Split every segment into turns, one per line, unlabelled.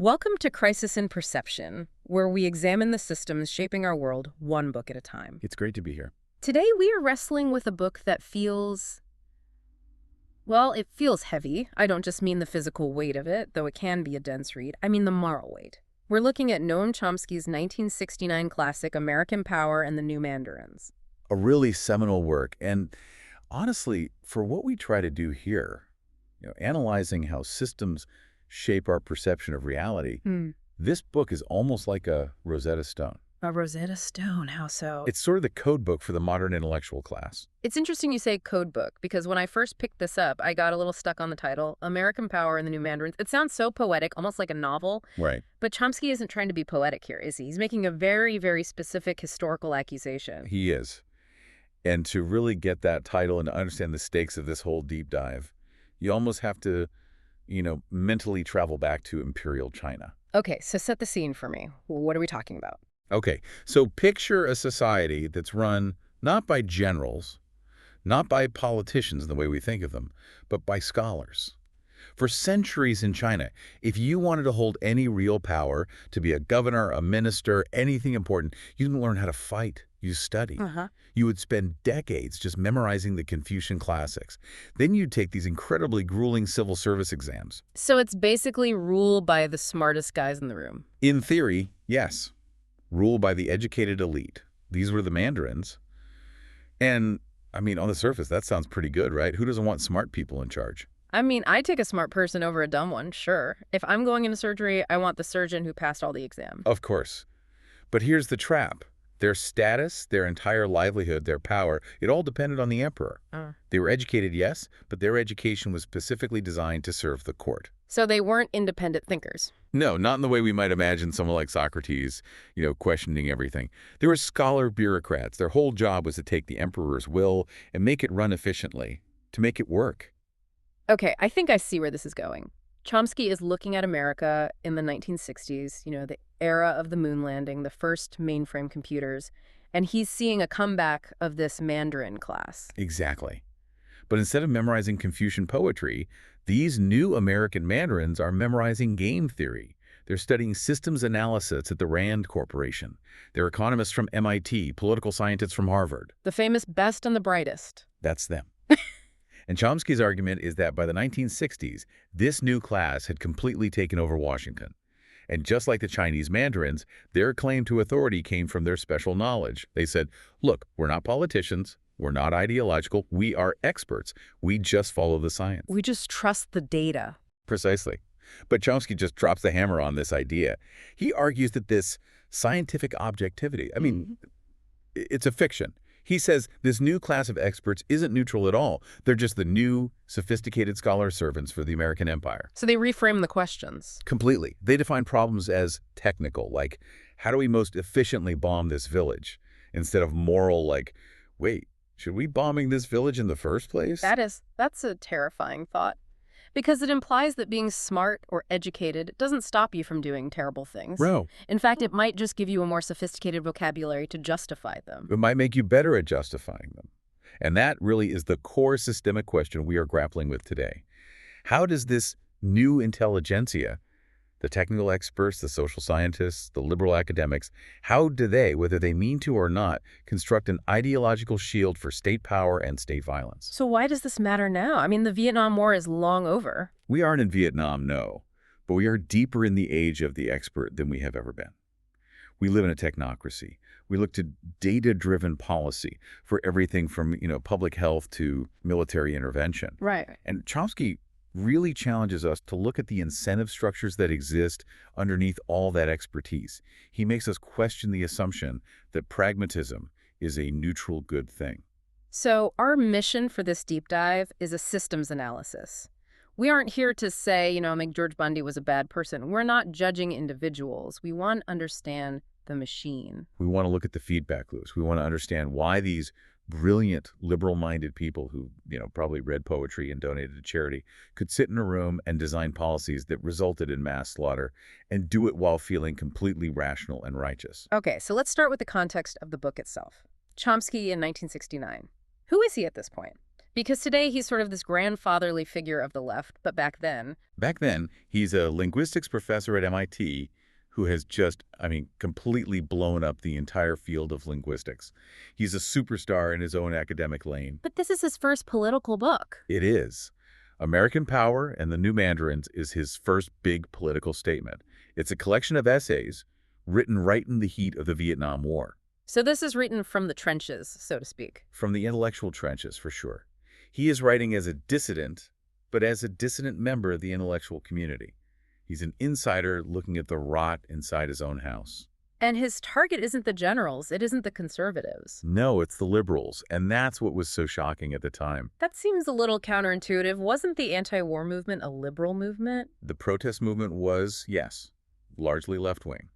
Welcome to Crisis in Perception, where we examine the systems shaping our world one book at a time.
It's great to be here.
Today we are wrestling with a book that feels, well, it feels heavy. I don't just mean the physical weight of it, though it can be a dense read. I mean the moral weight. We're looking at Noam Chomsky's 1969 classic American Power and the New Mandarins.
A really seminal work, and honestly, for what we try to do here, analyzing how systems shape our perception of reality, this book is almost like a Rosetta Stone.
A Rosetta Stone, how so?
It's sort of the code book for the modern intellectual class.
It's interesting you say code book, because when I first picked this up, I got a little stuck on the title, American Power and the New Mandarins. It sounds so poetic, almost like a novel.
Right.
But Chomsky isn't trying to be poetic here, is he? He's making a very, very specific historical accusation.
He is. And to really get that title and to understand the stakes of this whole deep dive, you almost have to, mentally travel back to imperial China.
Okay, so set the scene for me. What are we talking about?
Okay, so picture a society that's run not by generals, not by politicians in the way we think of them, but by scholars. For centuries in China, if you wanted to hold any real power, to be a governor, a minister, anything important, you didn't learn how to fight. You study. You would spend decades just memorizing the Confucian classics. Then you'd take these incredibly grueling civil service exams.
So it's basically rule by the smartest guys in the room.
In theory, yes. Rule by the educated elite. These were the Mandarins. And, on the surface, that sounds pretty good, right? Who doesn't want smart people in charge?
I take a smart person over a dumb one, sure. If I'm going into surgery, I want the surgeon who passed all the exams.
Of course. But here's the trap. Their status, their entire livelihood, their power, it all depended on the emperor. They were educated, yes, but their education was specifically designed to serve the court.
So they weren't independent thinkers?
No, not in the way we might imagine someone like Socrates, questioning everything. They were scholar bureaucrats. Their whole job was to take the emperor's will and make it run efficiently, to make it work.
Okay, I think I see where this is going. Chomsky is looking at America in the 1960s, the era of the moon landing, the first mainframe computers, and he's seeing a comeback of this Mandarin class.
Exactly. But instead of memorizing Confucian poetry, these new American Mandarins are memorizing game theory. They're studying systems analysis at the Rand Corporation. They're economists from MIT, political scientists from Harvard.
The famous best and the brightest.
That's them. And Chomsky's argument is that by the 1960s, this new class had completely taken over Washington. And just like the Chinese Mandarins, their claim to authority came from their special knowledge. They said, look, we're not politicians, we're not ideological, we are experts. We just follow the science.
We just trust the data.
Precisely. But Chomsky just drops the hammer on this idea. He argues that this scientific objectivity, it's a fiction. He says this new class of experts isn't neutral at all. They're just the new, sophisticated scholar servants for the American empire.
So they reframe the questions.
Completely. They define problems as technical, like, how do we most efficiently bomb this village? Instead of moral, like, wait, should we bombing this village in the first place?
That's a terrifying thought. Because it implies that being smart or educated doesn't stop you from doing terrible things.
No.
In fact, it might just give you a more sophisticated vocabulary to justify them.
It might make you better at justifying them. And that really is the core systemic question we are grappling with today. How does this new intelligentsia, the technical experts, the social scientists, the liberal academics, how do they, whether they mean to or not, construct an ideological shield for state power and state violence?
So why does this matter now? The Vietnam War is long over.
We aren't in Vietnam, no, but we are deeper in the age of the expert than we have ever been. We live in a technocracy. We look to data-driven policy for everything from, public health to military intervention.
Right.
And Chomsky really challenges us to look at the incentive structures that exist underneath all that expertise. He makes us question the assumption that pragmatism is a neutral good thing.
So our mission for this deep dive is a systems analysis. We aren't here to say, George Bundy was a bad person. We're not judging individuals. We want to understand the machine.
We want to look at the feedback loops. We want to understand why these brilliant, liberal-minded people who, probably read poetry and donated to charity could sit in a room and design policies that resulted in mass slaughter and do it while feeling completely rational and righteous.
Okay, so let's start with the context of the book itself. Chomsky in 1969. Who is he at this point? Because today he's sort of this grandfatherly figure of the left, but back then,
Back then, he's a linguistics professor at MIT who has just, completely blown up the entire field of linguistics. He's a superstar in his own academic lane.
but this is his first political book.
It is. American Power and the New Mandarins is his first big political statement. It's a collection of essays written right in the heat of the Vietnam War.
So this is written from the trenches, so to speak.
From the intellectual trenches, for sure. He is writing as a dissident, but as a dissident member of the intellectual community. He's an insider looking at the rot inside his own house.
And his target isn't the generals, it isn't the conservatives.
No, it's the liberals, and that's what was so shocking at the time.
That seems a little counterintuitive. Wasn't the anti-war movement a liberal movement?
The protest movement was, yes, largely left-wing.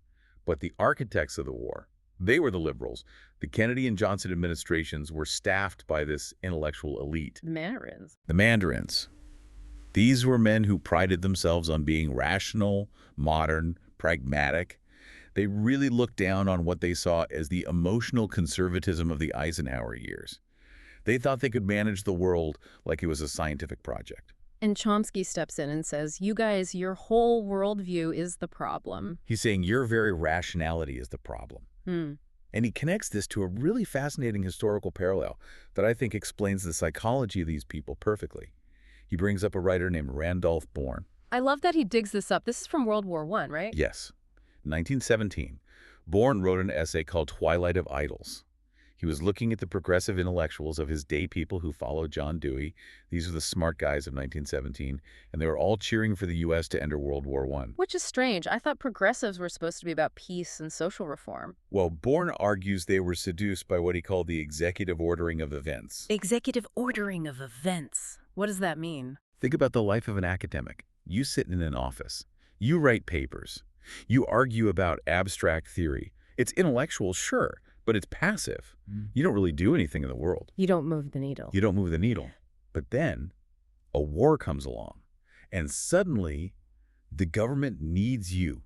But the architects of the war, they were the liberals. The Kennedy and Johnson administrations were staffed by this intellectual elite.
The Mandarins.
The Mandarins. These were men who prided themselves on being rational, modern, pragmatic. They really looked down on what they saw as the emotional conservatism of the Eisenhower years. They thought they could manage the world like it was a scientific project.
And Chomsky steps in and says, you guys, your whole worldview is the problem.
He's saying your very rationality is the problem. And he connects this to a really fascinating historical parallel that I think explains the psychology of these people perfectly. He brings up a writer named Randolph Bourne.
I love that he digs this up. This is from World War I, right?
Yes. 1917, Bourne wrote an essay called Twilight of Idols. He was looking at the progressive intellectuals of his day, people who followed John Dewey. These are the smart guys of 1917, and they were all cheering for the U.S. to enter World War I.
Which is strange. I thought progressives were supposed to be about peace and social reform.
Well, Bourne argues they were seduced by what he called the executive ordering of events.
Executive ordering of events. What does that mean?
Think about the life of an academic. You sit in an office. You write papers. You argue about abstract theory. It's intellectual, sure, but it's passive. You don't really do anything in the world.
You don't move the needle.
You don't move the needle. But then a war comes along, and suddenly the government needs you.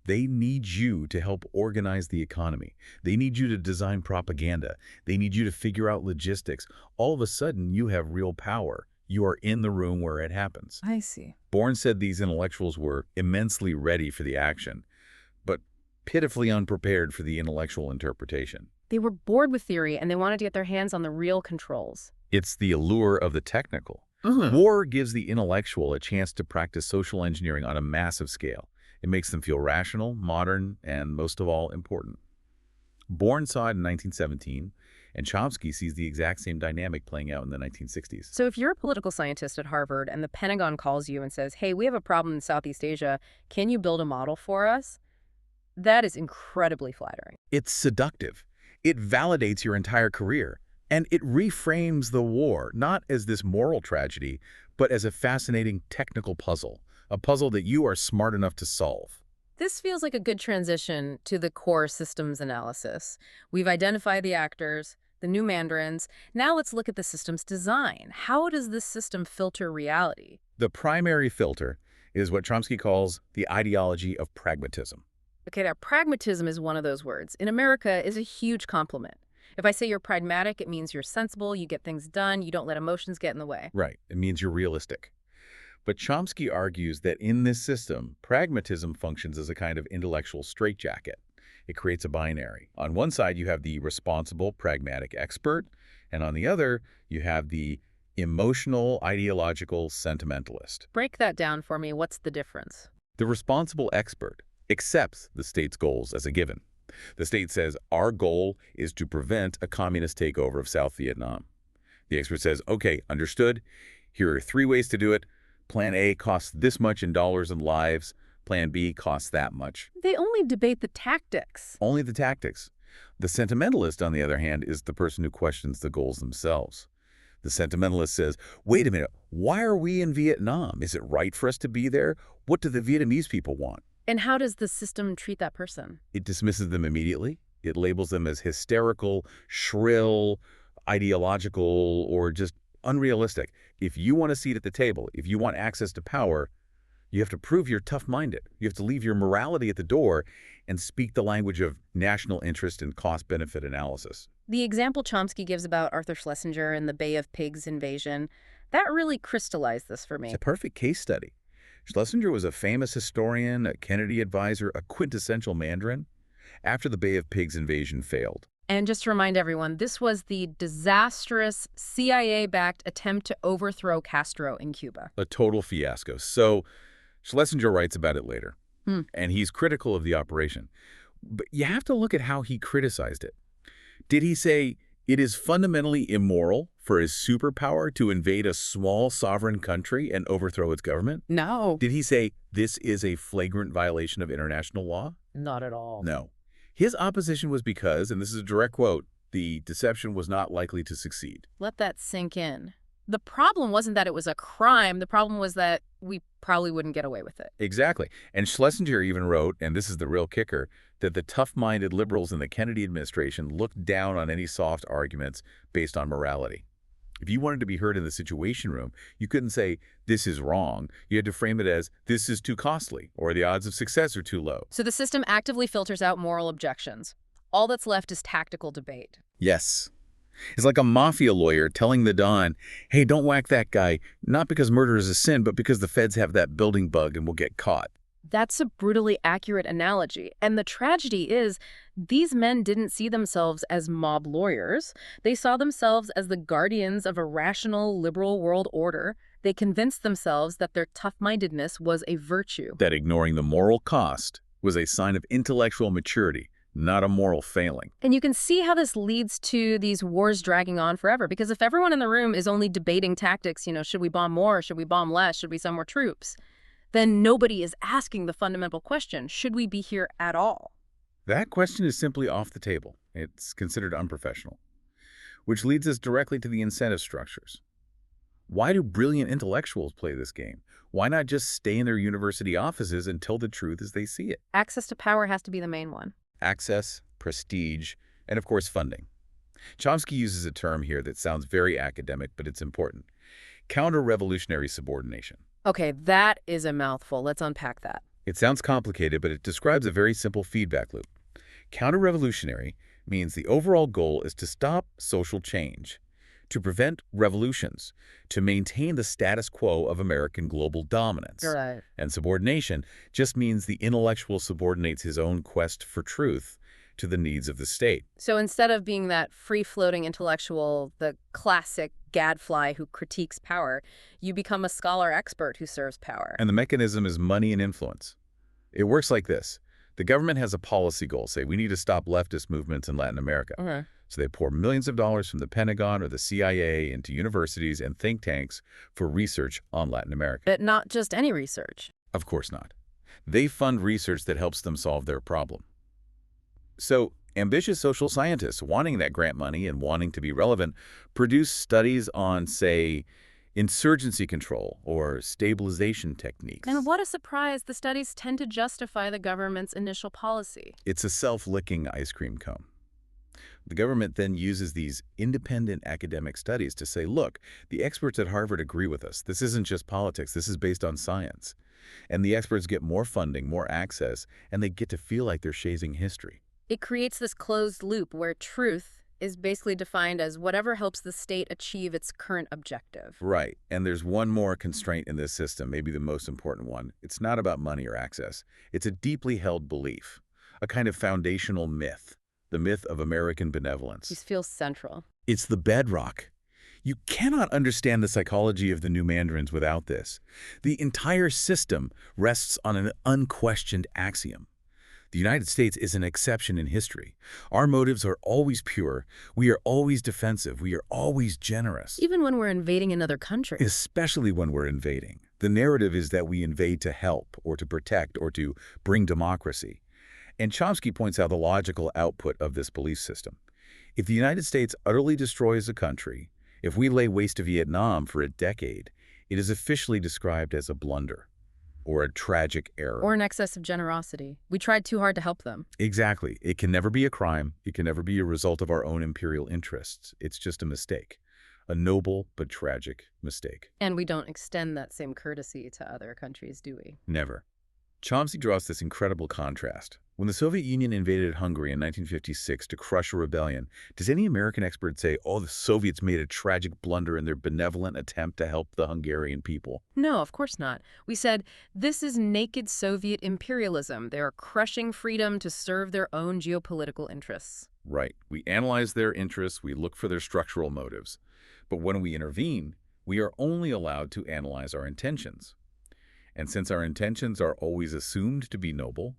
They need you to help organize the economy. They need you to design propaganda. They need you to figure out logistics. All of a sudden, you have real power. You are in the room where it happens.
I see.
Bourne said these intellectuals were immensely ready for the action, but pitifully unprepared for the intellectual interpretation.
They were bored with theory and they wanted to get their hands on the real controls.
It's the allure of the technical. War gives the intellectual a chance to practice social engineering on a massive scale. It makes them feel rational, modern, and most of all, important. Bourne saw it in 1917, and Chomsky sees the exact same dynamic playing out in the 1960s.
So if you're a political scientist at Harvard and the Pentagon calls you and says, hey, we have a problem in Southeast Asia, can you build a model for us? That is incredibly flattering.
It's seductive. It validates your entire career. And it reframes the war, not as this moral tragedy, but as a fascinating technical puzzle, a puzzle that you are smart enough to solve.
This feels like a good transition to the core systems analysis. We've identified the actors, the new Mandarins. Now let's look at the system's design. How does this system filter reality?
The primary filter is what Chomsky calls the ideology of pragmatism.
Okay, now pragmatism is one of those words. In America, is a huge compliment. If I say you're pragmatic, it means you're sensible, you get things done, you don't let emotions get in the way.
Right. It means you're realistic. But Chomsky argues that in this system, pragmatism functions as a kind of intellectual straitjacket. It creates a binary. On one side, you have the responsible, pragmatic expert, and on the other, you have the emotional, ideological sentimentalist.
Break that down for me. What's the difference?
The responsible expert accepts the state's goals as a given. The state says, our goal is to prevent a communist takeover of South Vietnam. The expert says, okay, understood. Here are 3 ways to do it. Plan A costs this much in dollars and lives. Plan B costs that much.
They only debate the tactics.
Only the tactics. The sentimentalist, on the other hand, is the person who questions the goals themselves. The sentimentalist says, wait a minute, why are we in Vietnam? Is it right for us to be there? What do the Vietnamese people want?
And how does the system treat that person?
It dismisses them immediately. It labels them as hysterical, shrill, ideological, or just unrealistic. If you want a seat at the table, if you want access to power, You have to prove you're tough-minded. You have to leave your morality at the door and speak the language of national interest and cost-benefit analysis.
The example Chomsky gives about Arthur Schlesinger and the Bay of Pigs invasion, that really crystallized this for
It's
me.
a perfect case study. Schlesinger was a famous historian, a Kennedy advisor, a quintessential Mandarin after the Bay of Pigs invasion failed.
And just to remind everyone, this was the disastrous CIA-backed attempt to overthrow Castro in Cuba.
A total fiasco. So Schlesinger writes about it later,
Hmm.
and he's critical of the operation. But you have to look at how he criticized it. Did he say it is fundamentally immoral for a superpower to invade a small sovereign country and overthrow its government?
No.
Did he say this is a flagrant violation of international law?
Not at all.
No. His opposition was because, and this is a direct quote, the deception was not likely to succeed.
Let that sink in. The problem wasn't that it was a crime. The problem was that we probably wouldn't get away with it.
Exactly. And Schlesinger even wrote, and this is the real kicker, that the tough-minded liberals in the Kennedy administration looked down on any soft arguments based on morality. If you wanted to be heard in the Situation Room, you couldn't say, this is wrong. You had to frame it as, this is too costly, or the odds of success are too low.
So the system actively filters out moral objections. All that's left is tactical debate.
Yes. It's like a mafia lawyer telling the Don, hey, don't whack that guy, not because murder is a sin, but because the feds have that building bug and will get caught.
That's a brutally accurate analogy. And the tragedy is, these men didn't see themselves as mob lawyers. They saw themselves as the guardians of a rational, liberal world order. They convinced themselves that their tough-mindedness was a virtue.
That ignoring the moral cost was a sign of intellectual maturity, not a moral failing.
And you can see how this leads to these wars dragging on forever. Because if everyone in the room is only debating tactics, should we bomb more? Should we bomb less? Should we send more troops? Then nobody is asking the fundamental question, should we be here at all?
That question is simply off the table. It's considered unprofessional. Which leads us directly to the incentive structures. Why do brilliant intellectuals play this game? Why not just stay in their university offices and tell the truth as they see it?
Access to power has to be the main one.
Access, prestige, and of course funding. Chomsky uses a term here that sounds very academic, but it's important. Counter-revolutionary subordination.
Okay, that is a mouthful. Let's unpack that.
It sounds complicated, but it describes a very simple feedback loop. Counter-revolutionary means the overall goal is to stop social change, to prevent revolutions, to maintain the status quo of American global dominance.
Right.
And subordination just means the intellectual subordinates his own quest for truth to the needs of the state.
So instead of being that free-floating intellectual, the classic gadfly who critiques power, you become a scholar expert who serves power.
And the mechanism is money and influence. It works like this. The government has a policy goal, say we need to stop leftist movements in Latin America.
Okay.
So they pour millions of dollars from the Pentagon or the CIA into universities and think tanks for research on Latin America.
But not just any research.
Of course not. They fund research that helps them solve their problem. So ambitious social scientists wanting that grant money and wanting to be relevant produce studies on, say, insurgency control or stabilization techniques.
And what a surprise, the studies tend to justify the government's initial policy.
It's a self-licking ice cream cone. The government then uses these independent academic studies to say, look, the experts at Harvard agree with us. This isn't just politics. This is based on science. And the experts get more funding, more access, and they get to feel like they're shaping history.
It creates this closed loop where truth is basically defined as whatever helps the state achieve its current objective.
Right. And there's one more constraint in this system, maybe the most important one. It's not about money or access. It's a deeply held belief, a kind of foundational myth, the myth of American benevolence.
This feels central.
It's the bedrock. You cannot understand the psychology of the new Mandarins without this. The entire system rests on an unquestioned axiom. The United States is an exception in history. Our motives are always pure. We are always defensive. We are always generous.
Even when we're invading another country.
Especially when we're invading. The narrative is that we invade to help or to protect or to bring democracy. And Chomsky points out the logical output of this belief system. If the United States utterly destroys a country, if we lay waste to Vietnam for a decade, it is officially described as a blunder or a tragic error.
Or an excess of generosity. We tried too hard to help them.
Exactly. It can never be a crime. It can never be a result of our own imperial interests. It's just a mistake. A noble but tragic mistake.
And we don't extend that same courtesy to other countries, do we?
Never. Chomsky draws this incredible contrast. When the Soviet Union invaded Hungary in 1956 to crush a rebellion, does any American expert say, oh, the Soviets made a tragic blunder in their benevolent attempt to help the Hungarian people?
No, of course not. We said, this is naked Soviet imperialism. They are crushing freedom to serve their own geopolitical interests.
Right. We analyze their interests, we look for their structural motives. But when we intervene, we are only allowed to analyze our intentions. And since our intentions are always assumed to be noble,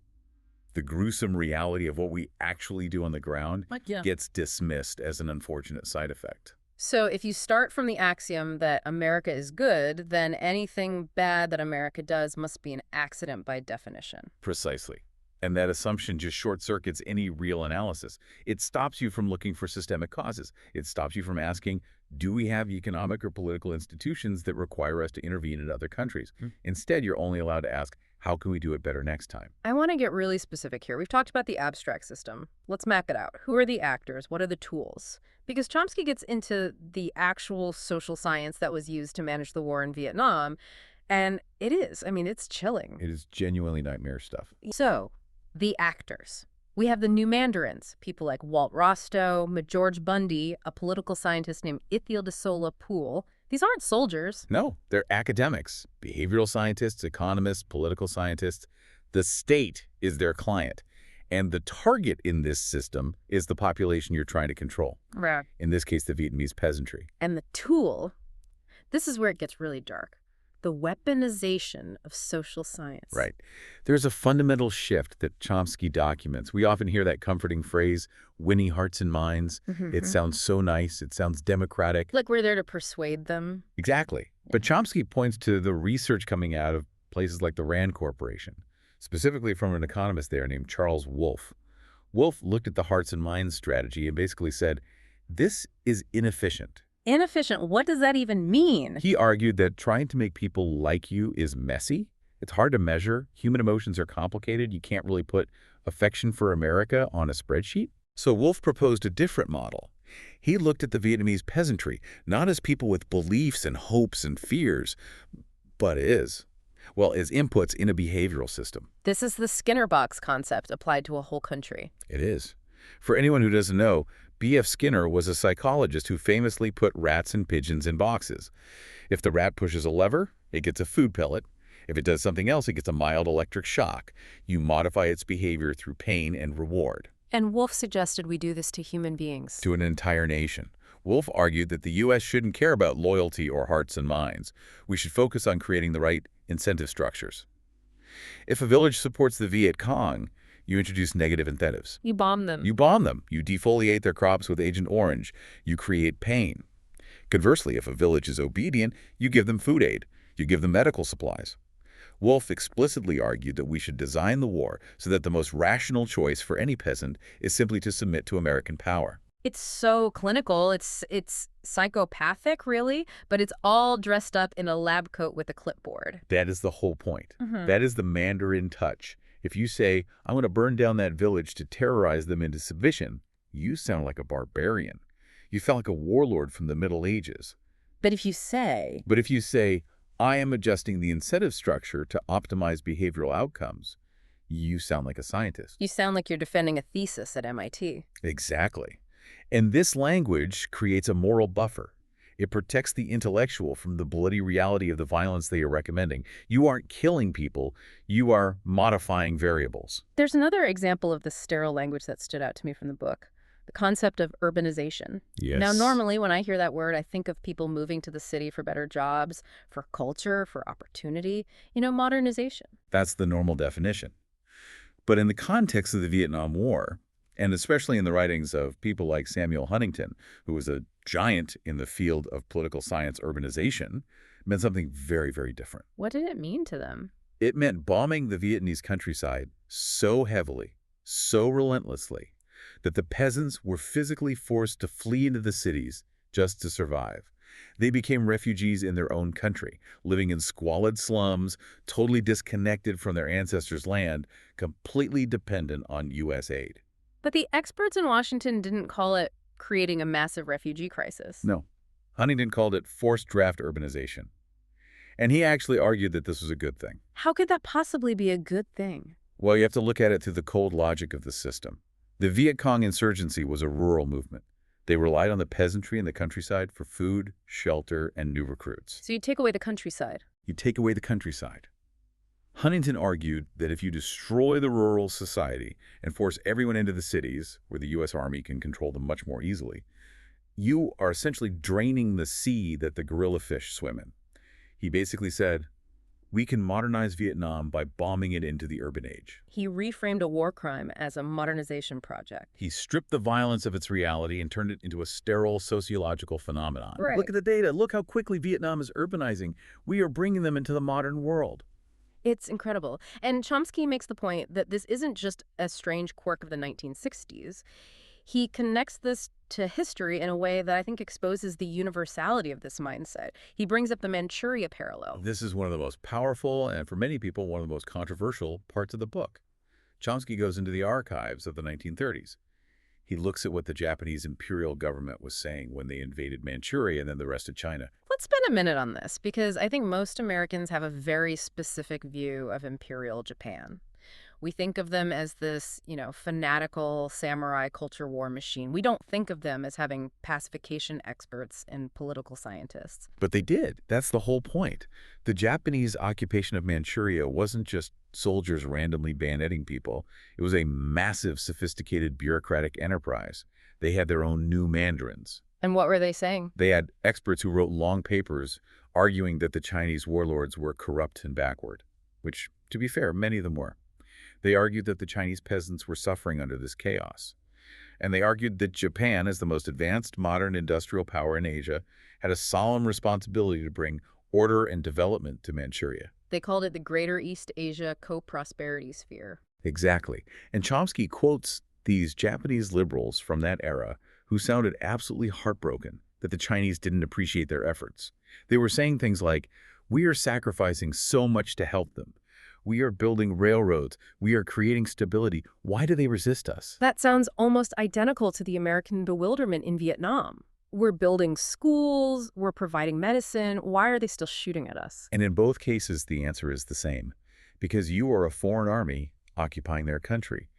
the gruesome reality of what we actually do on the ground gets dismissed as an unfortunate side effect.
So if you start from the axiom that America is good, then anything bad that America does must be an accident by definition.
Precisely. And that assumption just short-circuits any real analysis. It stops you from looking for systemic causes. It stops you from asking, do we have economic or political institutions that require us to intervene in other countries? Instead, you're only allowed to ask, how can we do it better next time?
I want to get really specific here. We've talked about the abstract system. Let's map it out. Who are the actors? What are the tools? Because Chomsky gets into the actual social science that was used to manage the war in Vietnam, and it's chilling.
It is genuinely nightmare stuff.
So, the actors. We have the new Mandarins, people like Walt Rostow, George Bundy, a political scientist named Ithiel de Sola Poole. These aren't soldiers.
No, they're academics, behavioral scientists, economists, political scientists. The state is their client. And the target in this system is the population you're trying to control.
Right.
In this case, the Vietnamese peasantry.
And the tool, this is where it gets really dark. The weaponization of social science.
Right. There's a fundamental shift that Chomsky documents. We often hear that comforting phrase, winning hearts and minds. It sounds so nice. It sounds democratic.
Like we're there to persuade them.
Exactly. But Chomsky points to the research coming out of places like the Rand Corporation, specifically from an economist there named Charles Wolfe. Wolfe looked at the hearts and minds strategy and basically said, this is inefficient.
Inefficient? What does that even mean?
He argued that trying to make people like you is messy. It's hard to measure. Human emotions are complicated. You can't really put affection for America on a spreadsheet. So Wolfe proposed a different model. He looked at the Vietnamese peasantry, not as people with beliefs and hopes and fears, but as inputs in a behavioral system.
This is the Skinner box concept applied to a whole country.
It is. For anyone who doesn't know, B.F. Skinner was a psychologist who famously put rats and pigeons in boxes. If the rat pushes a lever, it gets a food pellet. If it does something else, it gets a mild electric shock. You modify its behavior through pain and reward.
And Wolfe suggested we do this to human beings.
To an entire nation. Wolfe argued that the U.S. shouldn't care about loyalty or hearts and minds. We should focus on creating the right incentive structures. If a village supports the Viet Cong, you introduce negative incentives.
You bomb them.
You bomb them. You defoliate their crops with Agent Orange. You create pain. Conversely, if a village is obedient, you give them food aid. You give them medical supplies. Wolfe explicitly argued that we should design the war so that the most rational choice for any peasant is simply to submit to American power.
It's so clinical. It's psychopathic, really, but it's all dressed up in a lab coat with a clipboard.
That is the whole point. That is the Mandarin touch. If you say, I'm going to burn down that village to terrorize them into submission, you sound like a barbarian. You sound like a warlord from the Middle Ages.
But if you say,
I am adjusting the incentive structure to optimize behavioral outcomes, you sound like a scientist.
You sound like you're defending a thesis at MIT.
Exactly. And this language creates a moral buffer. It protects the intellectual from the bloody reality of the violence they are recommending. You aren't killing people. You are modifying variables.
There's another example of the sterile language that stood out to me from the book, the concept of urbanization.
Yes.
Now, normally when I hear that word, I think of people moving to the city for better jobs, for culture, for opportunity, modernization.
That's the normal definition. But in the context of the Vietnam War, and especially in the writings of people like Samuel Huntington, who was a giant in the field of political science urbanization, meant something very, very different.
What did it mean to them?
It meant bombing the Vietnamese countryside so heavily, so relentlessly, that the peasants were physically forced to flee into the cities just to survive. They became refugees in their own country, living in squalid slums, totally disconnected from their ancestors' land, completely dependent on U.S. aid.
But the experts in Washington didn't call it creating a massive refugee crisis.
No. Huntington called it forced draft urbanization. And he actually argued that this was a good thing.
How could that possibly be a good thing?
Well, you have to look at it through the cold logic of the system. The Viet Cong insurgency was a rural movement. They relied on the peasantry and the countryside for food, shelter, and new recruits.
So you take away the countryside.
You take away the countryside. Huntington argued that if you destroy the rural society and force everyone into the cities, where the U.S. Army can control them much more easily, you are essentially draining the sea that the gorilla fish swim in. He basically said, we can modernize Vietnam by bombing it into the urban age.
He reframed a war crime as a modernization project.
He stripped the violence of its reality and turned it into a sterile sociological phenomenon.
Right.
Look at the data. Look how quickly Vietnam is urbanizing. We are bringing them into the modern world.
It's incredible. And Chomsky makes the point that this isn't just a strange quirk of the 1960s. He connects this to history in a way that I think exposes the universality of this mindset. He brings up the Manchuria parallel.
This is one of the most powerful and, for many people, one of the most controversial parts of the book. Chomsky goes into the archives of the 1930s. He looks at what the Japanese imperial government was saying when they invaded Manchuria and then the rest of China.
Let's spend a minute on this, because I think most Americans have a very specific view of imperial Japan. We think of them as this, fanatical samurai culture war machine. We don't think of them as having pacification experts and political scientists.
But they did. That's the whole point. The Japanese occupation of Manchuria wasn't just soldiers randomly bayoneting people. It was a massive, sophisticated bureaucratic enterprise. They had their own new Mandarins.
And what were they saying?
They had experts who wrote long papers arguing that the Chinese warlords were corrupt and backward, which, to be fair, many of them were. They argued that the Chinese peasants were suffering under this chaos. And they argued that Japan, as the most advanced modern industrial power in Asia, had a solemn responsibility to bring order and development to Manchuria.
They called it the Greater East Asia Co-Prosperity Sphere.
Exactly. And Chomsky quotes these Japanese liberals from that era who sounded absolutely heartbroken that the Chinese didn't appreciate their efforts. They were saying things like, we are sacrificing so much to help them. We are building railroads. We are creating stability. Why do they resist us?
That sounds almost identical to the American bewilderment in Vietnam. We're building schools, we're providing medicine. Why are they still shooting at us?
And in both cases, the answer is the same. Because you are a foreign army occupying their country.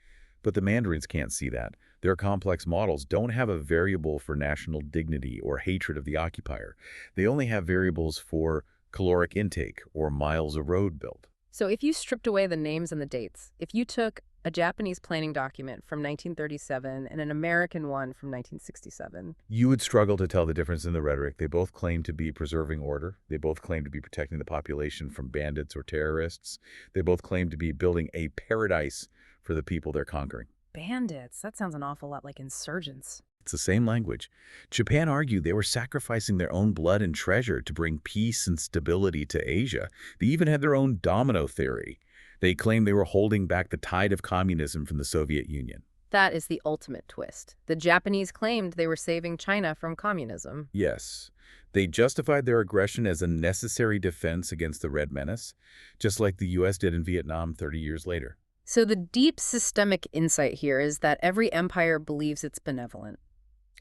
But the Mandarins can't see that. Their complex models don't have a variable for national dignity or hatred of the occupier. They only have variables for caloric intake or miles of road built.
So if you stripped away the names and the dates, if you took a Japanese planning document from 1937 and an American one from 1967,
you would struggle to tell the difference in the rhetoric. They both claim to be preserving order. They both claim to be protecting the population from bandits or terrorists. They both claim to be building a paradise for the people they're conquering.
bandits, that sounds an awful lot like insurgents.
It's the same language. Japan argued they were sacrificing their own blood and treasure to bring peace and stability to Asia. They even had their own domino theory. They claimed they were holding back the tide of communism from the Soviet Union.
That is the ultimate twist. The Japanese claimed they were saving China from communism.
Yes. They justified their aggression as a necessary defense against the Red Menace, just like the U.S. did in Vietnam 30 years later.
So the deep systemic insight here is that every empire believes it's benevolent.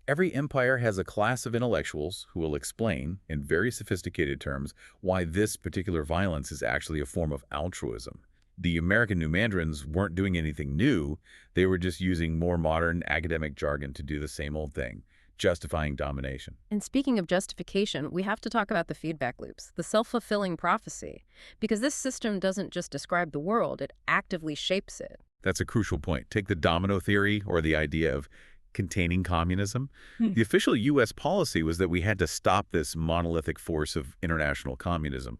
Every empire has a class of intellectuals who will explain, in very sophisticated terms, why this particular violence is actually a form of altruism. The American New Mandarins weren't doing anything new. They were just using more modern academic jargon to do the same old thing, justifying domination.
And speaking of justification, we have to talk about the feedback loops, the self-fulfilling prophecy, because this system doesn't just describe the world, it actively shapes it.
That's a crucial point. Take the domino theory, or the idea of containing communism. The official U.S. policy was that we had to stop this monolithic force of international communism.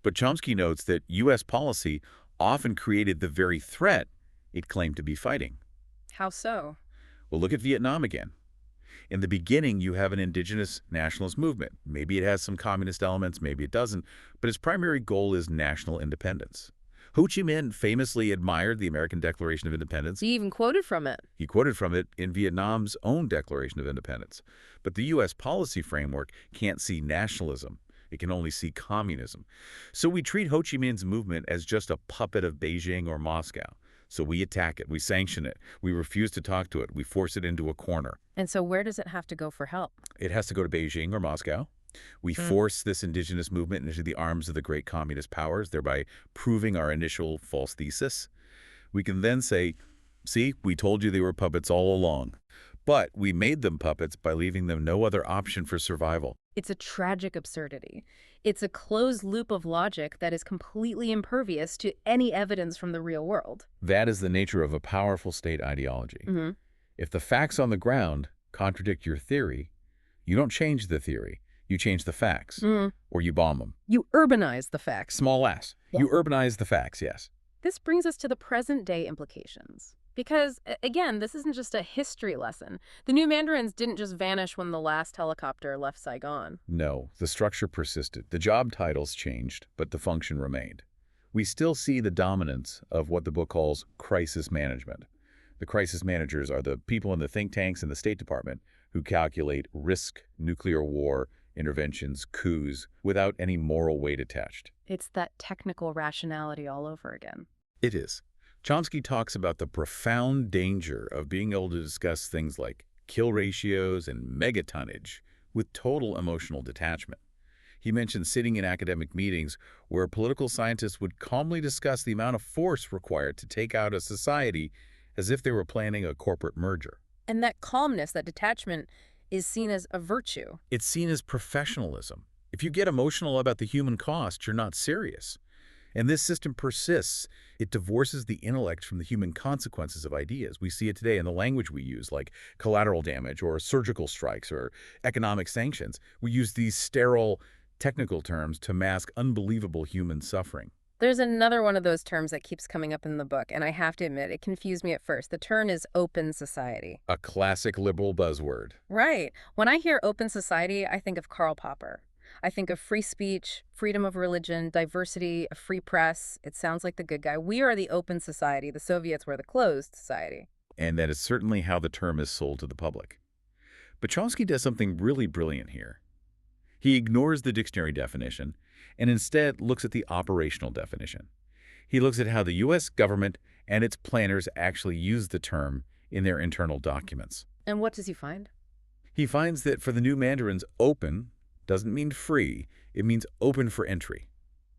But Chomsky notes that U.S. policy often created the very threat it claimed to be fighting.
How so?
Well, look at Vietnam again. In the beginning, you have an indigenous nationalist movement. Maybe it has some communist elements, maybe it doesn't, but its primary goal is national independence. Ho Chi Minh famously admired the American Declaration of Independence.
He even quoted from it.
He quoted from it in Vietnam's own Declaration of Independence. But the U.S. policy framework can't see nationalism. It can only see communism. So we treat Ho Chi Minh's movement as just a puppet of Beijing or Moscow, So we attack it, we sanction it, we refuse to talk to it, we force it into a corner.
And so where does it have to go for help?
It has to go to Beijing or Moscow. We force this indigenous movement into the arms of the great communist powers, thereby proving our initial false thesis. We can then say, see, we told you they were puppets all along. But we made them puppets by leaving them no other option for survival.
It's a tragic absurdity. It's a closed loop of logic that is completely impervious to any evidence from the real world.
That is the nature of a powerful state ideology.
Mm-hmm.
If the facts on the ground contradict your theory, you don't change the theory. You change the facts, or you bomb them.
You urbanize the facts.
Small s.
Yeah.
You urbanize the facts, yes.
This brings us to the present-day implications. Because, again, this isn't just a history lesson. The new Mandarins didn't just vanish when the last helicopter left Saigon.
No, the structure persisted. The job titles changed, but the function remained. We still see the dominance of what the book calls crisis management. The crisis managers are the people in the think tanks and the State Department who calculate risk, nuclear war, interventions, coups, without any moral weight attached.
It's that technical rationality all over again.
It is. Chomsky talks about the profound danger of being able to discuss things like kill ratios and megatonnage with total emotional detachment. He mentions sitting in academic meetings where political scientists would calmly discuss the amount of force required to take out a society as if they were planning a corporate merger.
And that calmness, that detachment, is seen as a virtue.
It's seen as professionalism. If you get emotional about the human cost, you're not serious. And this system persists. It divorces the intellect from the human consequences of ideas. We see it today in the language we use, like collateral damage or surgical strikes or economic sanctions. We use these sterile, technical terms to mask unbelievable human suffering.
There's another one of those terms that keeps coming up in the book, and I have to admit, it confused me at first. The term is open society.
A classic liberal buzzword.
Right. When I hear open society, I think of Karl Popper. I think of free speech, freedom of religion, diversity, a free press. It sounds like the good guy. We are the open society. The Soviets were the closed society.
And that is certainly how the term is sold to the public. But Chomsky does something really brilliant here. He ignores the dictionary definition and instead looks at the operational definition. He looks at how the U.S. government and its planners actually use the term in their internal documents.
And what does he find?
He finds that for the new Mandarins, open doesn't mean free, it means open for entry.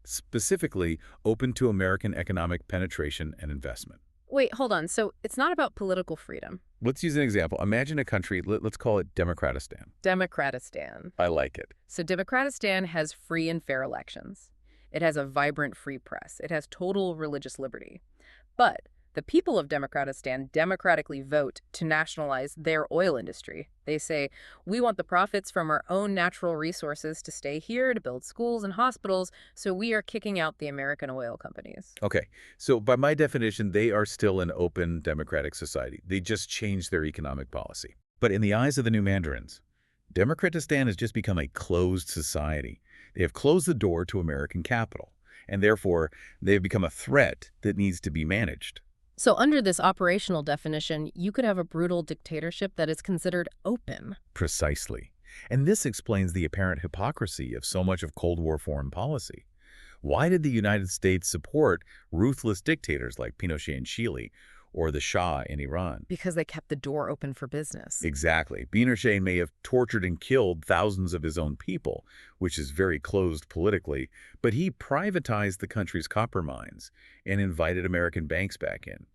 Specifically, open to American economic penetration and investment.
Wait, hold on. So it's not about political freedom.
Let's use an example. Imagine a country, let's call it Democratistan.
Democratistan.
I like it.
So Democratistan has free and fair elections. It has a vibrant free press. It has total religious liberty. But the people of Democratistan democratically vote to nationalize their oil industry. They say, we want the profits from our own natural resources to stay here to build schools and hospitals, so we are kicking out the American oil companies.
Okay, so by my definition, they are still an open democratic society. They just changed their economic policy. But in the eyes of the new Mandarins, Democratistan has just become a closed society. They have closed the door to American capital, and therefore they have become a threat that needs to be managed.
So under this operational definition, you could have a brutal dictatorship that is considered open.
Precisely. And this explains the apparent hypocrisy of so much of Cold War foreign policy. Why did the United States support ruthless dictators like Pinochet in Chile or the Shah in Iran?
Because they kept the door open for business.
Exactly. Pinochet may have tortured and killed thousands of his own people, which is very closed politically, but he privatized the country's copper mines and invited American banks back in.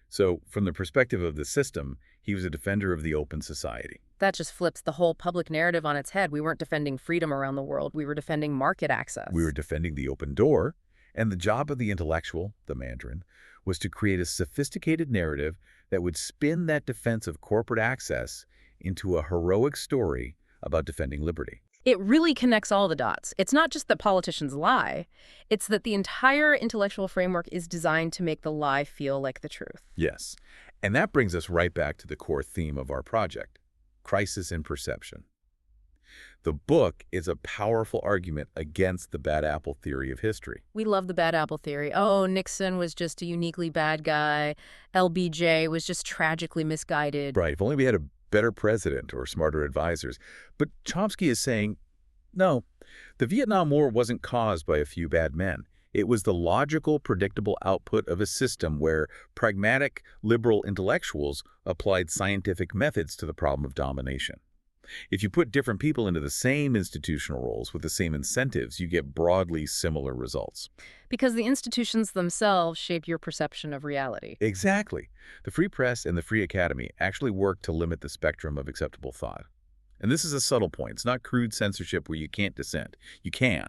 So from the perspective of the system, he was a defender of the open society.
That just flips the whole public narrative on its head. We weren't defending freedom around the world. We were defending market access.
We were defending the open door, and the job of the intellectual, the Mandarin, was to create a sophisticated narrative that would spin that defense of corporate access into a heroic story about defending liberty.
It really connects all the dots. It's not just that politicians lie. It's that the entire intellectual framework is designed to make the lie feel like the truth.
Yes, and that brings us right back to the core theme of our project, crisis in perception. The book is a powerful argument against the bad apple theory of history.
We love the bad apple theory. Oh, Nixon was just a uniquely bad guy. LBJ was just tragically misguided.
Right, if only we had a better president or smarter advisors. But Chomsky is saying, no, the Vietnam War wasn't caused by a few bad men. It was the logical, predictable output of a system where pragmatic, liberal intellectuals applied scientific methods to the problem of domination. If you put different people into the same institutional roles with the same incentives, you get broadly similar results.
Because the institutions themselves shape your perception of reality.
Exactly. The free press and the free academy actually work to limit the spectrum of acceptable thought. And this is a subtle point. It's not crude censorship where you can't dissent. You can,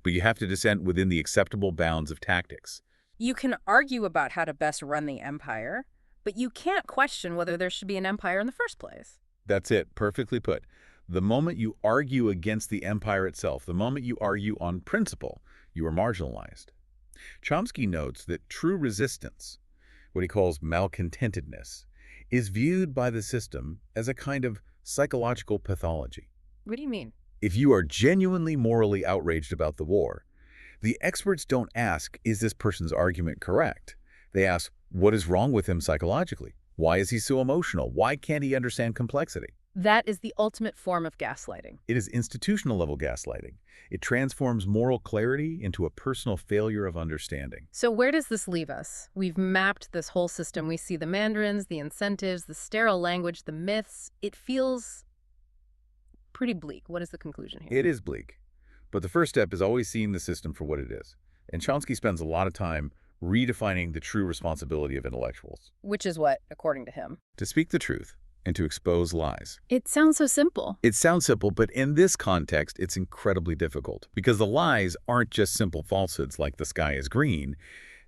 but you have to dissent within the acceptable bounds of tactics.
You can argue about how to best run the empire, but you can't question whether there should be an empire in the first place.
That's it, perfectly put. The moment you argue against the empire itself, the moment you argue on principle, you are marginalized. Chomsky notes that true resistance, what he calls malcontentedness, is viewed by the system as a kind of psychological pathology.
What do you mean?
If you are genuinely morally outraged about the war, the experts don't ask, is this person's argument correct? They ask, what is wrong with him psychologically? Why is he so emotional? Why can't he understand complexity?
That is the ultimate form of gaslighting.
It is institutional-level gaslighting. It transforms moral clarity into a personal failure of understanding.
So where does this leave us? We've mapped this whole system. We see the Mandarins, the incentives, the sterile language, the myths. It feels pretty bleak. What is the conclusion here?
It is bleak. But the first step is always seeing the system for what it is. And Chomsky spends a lot of time redefining the true responsibility of intellectuals.
Which is what, according to him?
To speak the truth and to expose lies.
It sounds so simple.
It sounds simple, but in this context, it's incredibly difficult. Because the lies aren't just simple falsehoods like the sky is green.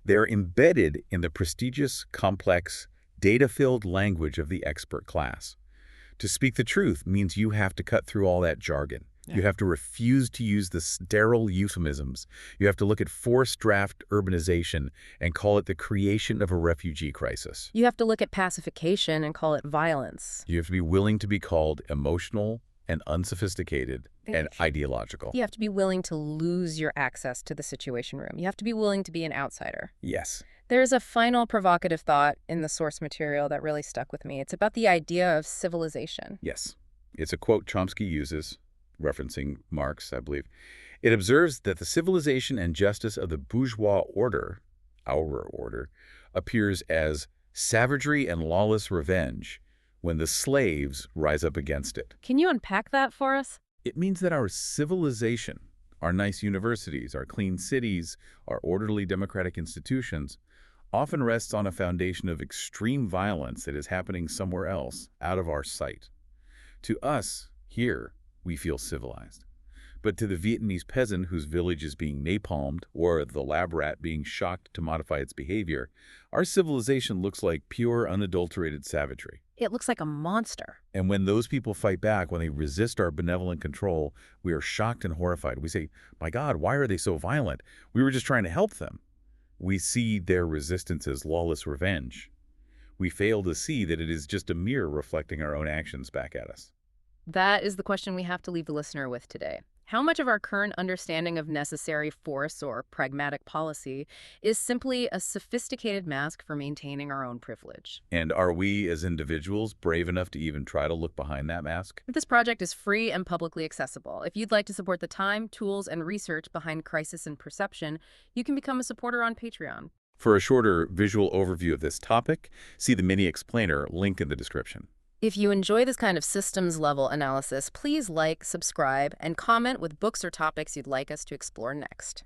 They're embedded in the prestigious, complex, data-filled language of the expert class. To speak the truth means you have to cut through all that jargon. You have to refuse to use the sterile euphemisms. You have to look at forced draft urbanization and call it the creation of a refugee crisis.
You have to look at pacification and call it violence.
You have to be willing to be called emotional and unsophisticated and ideological.
You have to be willing to lose your access to the Situation Room. You have to be willing to be an outsider.
Yes.
There's a final provocative thought in the source material that really stuck with me. It's about the idea of civilization.
Yes. It's a quote Chomsky uses, referencing Marx, I believe. It observes that the civilization and justice of the bourgeois order, our order, appears as savagery and lawless revenge when the slaves rise up against it.
Can you unpack that for us?
It means that our civilization, our nice universities, our clean cities, our orderly democratic institutions, often rests on a foundation of extreme violence that is happening somewhere else, out of our sight. To us, here, we feel civilized. But to the Vietnamese peasant whose village is being napalmed, or the lab rat being shocked to modify its behavior, our civilization looks like pure, unadulterated savagery.
It looks like a monster.
And when those people fight back, when they resist our benevolent control, we are shocked and horrified. We say, my God, why are they so violent? We were just trying to help them. We see their resistance as lawless revenge. We fail to see that it is just a mirror reflecting our own actions back at us.
That is the question we have to leave the listener with today. How much of our current understanding of necessary force or pragmatic policy is simply a sophisticated mask for maintaining our own privilege?
And are we, as individuals, brave enough to even try to look behind that mask?
This project is free and publicly accessible. If you'd like to support the time, tools, and research behind crisis and perception, you can become a supporter on Patreon.
For a shorter visual overview of this topic, see the mini explainer link in the description.
If you enjoy this kind of systems-level analysis, please like, subscribe, and comment with books or topics you'd like us to explore next.